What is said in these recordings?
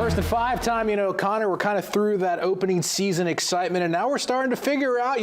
First and 5 time, Connor, we're kind of through that opening season excitement, and now we're starting to figure out,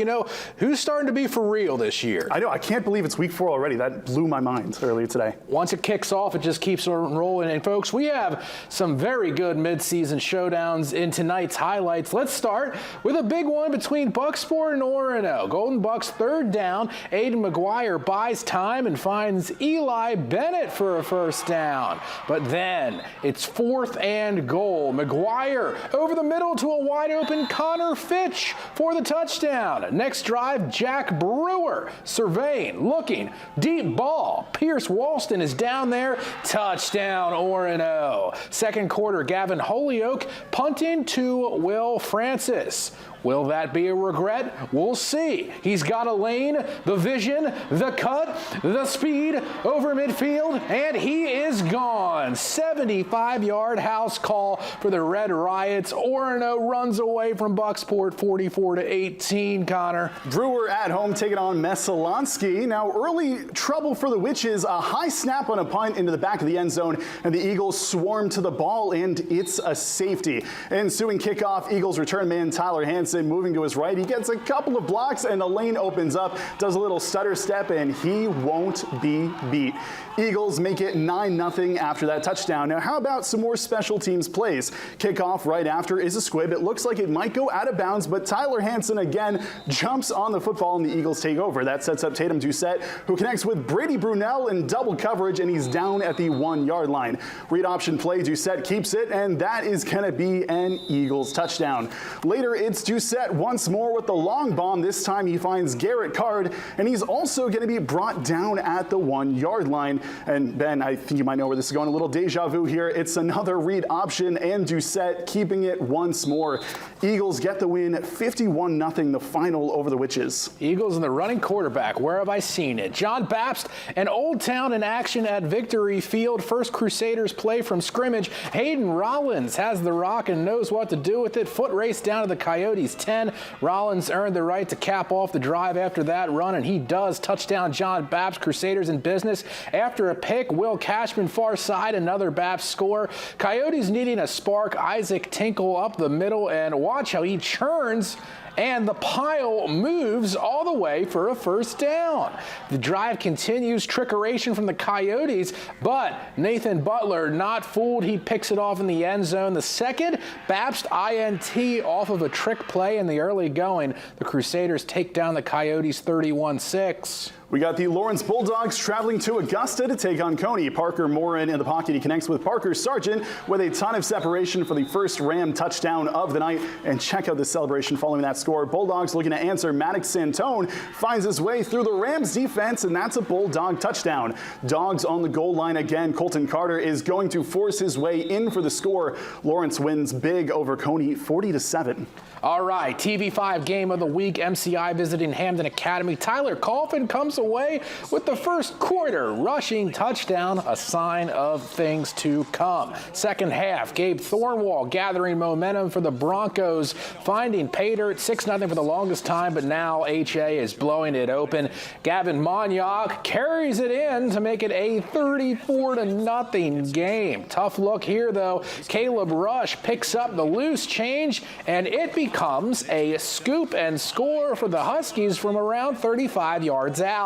who's starting to be for real this year. I know. I can't believe it's week 4 already. That blew my mind earlier today. Once it kicks off, it just keeps on rolling. And, folks, we have some very good midseason showdowns in tonight's highlights. Let's start with a big one between Bucksport and Orono. Golden Bucks third down. Aiden McGuire buys time and finds Eli Bennett for a first down. But then it's 4th and goal. McGuire over the middle to a wide open Connor Fitch for the touchdown. Next drive, Jack Brewer surveying, looking, deep ball. Pierce Walston is down there. Touchdown, Orono. Second quarter, Gavin Holyoke punting to Will Francis. Will that be a regret? We'll see. He's got a lane, the vision, the cut, the speed over midfield, and he is gone. 75-yard house call for the Red Riots. Orono runs away from Bucksport 44-18, Connor. Brewer at home taking on Messalonsky. Now, early trouble for the Witches. A high snap on a punt into the back of the end zone, and the Eagles swarm to the ball, and it's a safety. Ensuing kickoff, Eagles return man Tyler Hansen moving to his right. He gets a couple of blocks, and the lane opens up, does a little stutter step, and he won't be beat. Eagles make it 9-0 after that touchdown. Now, how about some more special teams plays? Kickoff right after is a squib. It looks like it might go out of bounds, but Tyler Hansen again jumps on the football, and the Eagles take over. That sets up Tatum Doucette, who connects with Brady Brunel in double coverage, and he's down at the 1-yard line. Read option play, Doucette keeps it, and that is going to be an Eagles touchdown. Later, it's Doucette once more with the long bomb. This time he finds Garrett Card, and he's also going to be brought down at the 1-yard line. And Ben, I think you might know where this is going. A little deja vu here. It's another read option, and Doucette keeping it once more. Eagles get the win, 51-0, the final over the Witches. Eagles and the running quarterback. Where have I seen it? John Babst and Old Town in action at Victory Field. First Crusaders play from scrimmage. Hayden Rollins has the rock and knows what to do with it. Foot race down to the Coyotes 10. Rollins earned the right to cap off the drive after that run, and he does. Touchdown, John Babst. Crusaders in business. After a pick, Will Cashman far side, another Babst score. Coyotes needing a spark. Isaac Tinkle up the middle, and watch how he churns, and the pile moves all the way for a first down. The drive continues, trickeration from the Coyotes, but Nathan Butler not fooled. He picks it off in the end zone. The second Babst INT off of a trick play in the early going. The Crusaders take down the Coyotes 31-6. We got the Lawrence Bulldogs traveling to Augusta to take on Coney. Parker Morin in the pocket. He connects with Parker Sargent with a ton of separation for the first Ram touchdown of the night. And check out the celebration following that score. Bulldogs looking to answer. Maddox Santone finds his way through the Rams defense, and that's a Bulldog touchdown. Dogs on the goal line again. Colton Carter is going to force his way in for the score. Lawrence wins big over Coney 40-7. All right, TV5 game of the week. MCI visiting Hamden Academy. Tyler Coffin comes away with the first quarter rushing touchdown, a sign of things to come. Second half, Gabe Thornwall gathering momentum for the Broncos, finding pay dirt 6-0 for the longest time, but now HA is blowing it open. Gavin Monyac carries it in to make it a 34-0 game. Tough look here, though. Caleb Rush picks up the loose change, and it becomes a scoop and score for the Huskies from around 35 yards out.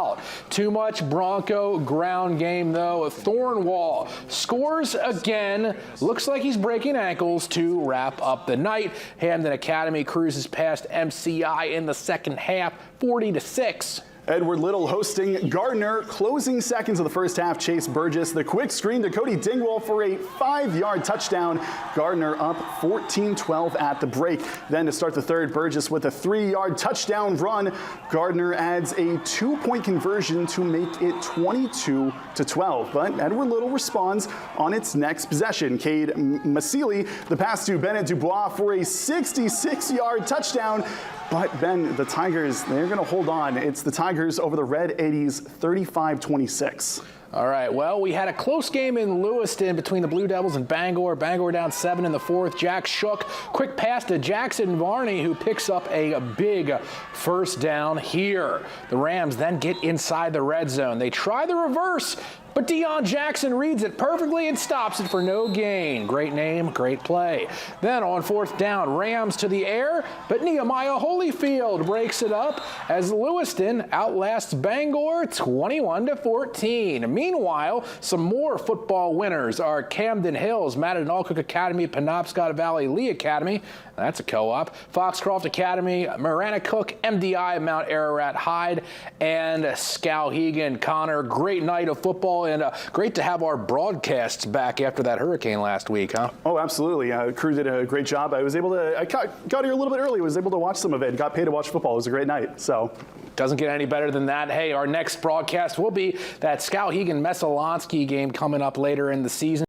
Too much Bronco ground game, though. Thornwall scores again. Looks like he's breaking ankles to wrap up the night. Hamden Academy cruises past MCI in the second half, 40-6. Edward Little hosting Gardner. Closing seconds of the first half, Chase Burgess. The quick screen to Cody Dingwall for a 5-yard touchdown. Gardner up 14-12 at the break. Then to start the third, Burgess with a 3-yard touchdown run. Gardner adds a 2-point conversion to make it 22-12. But Edward Little responds on its next possession. Cade Masili, the pass to Bennett Dubois for a 66-yard touchdown. But Ben, the Tigers, they're going to hold on. It's the Tigers over the Red 80s, 35-26. All right, well, we had a close game in Lewiston between the Blue Devils and Bangor. Bangor down 7 in the fourth. Jack Shook, quick pass to Jackson Varney, who picks up a big first down here. The Rams then get inside the red zone. They try the reverse, but Deion Jackson reads it perfectly and stops it for no gain. Great name, great play. Then on 4th down, Rams to the air, but Nehemiah Holyfield breaks it up as Lewiston outlasts Bangor 21-14. Meanwhile, some more football winners are Camden Hills, Madden Alcook Academy, Penobscot Valley Lee Academy. That's a co-op. Foxcroft Academy, Maranacook, MDI, Mount Ararat Hyde, and Skowhegan. Connor, great night of football, and great to have our broadcasts back after that hurricane last week, huh? Oh, absolutely. Crew did a great job. I got here a little bit early, was able to watch some of it, got paid to watch football. It was a great night, so. Doesn't get any better than that. Hey, our next broadcast will be that Skowhegan-Messalonsky game coming up later in the season.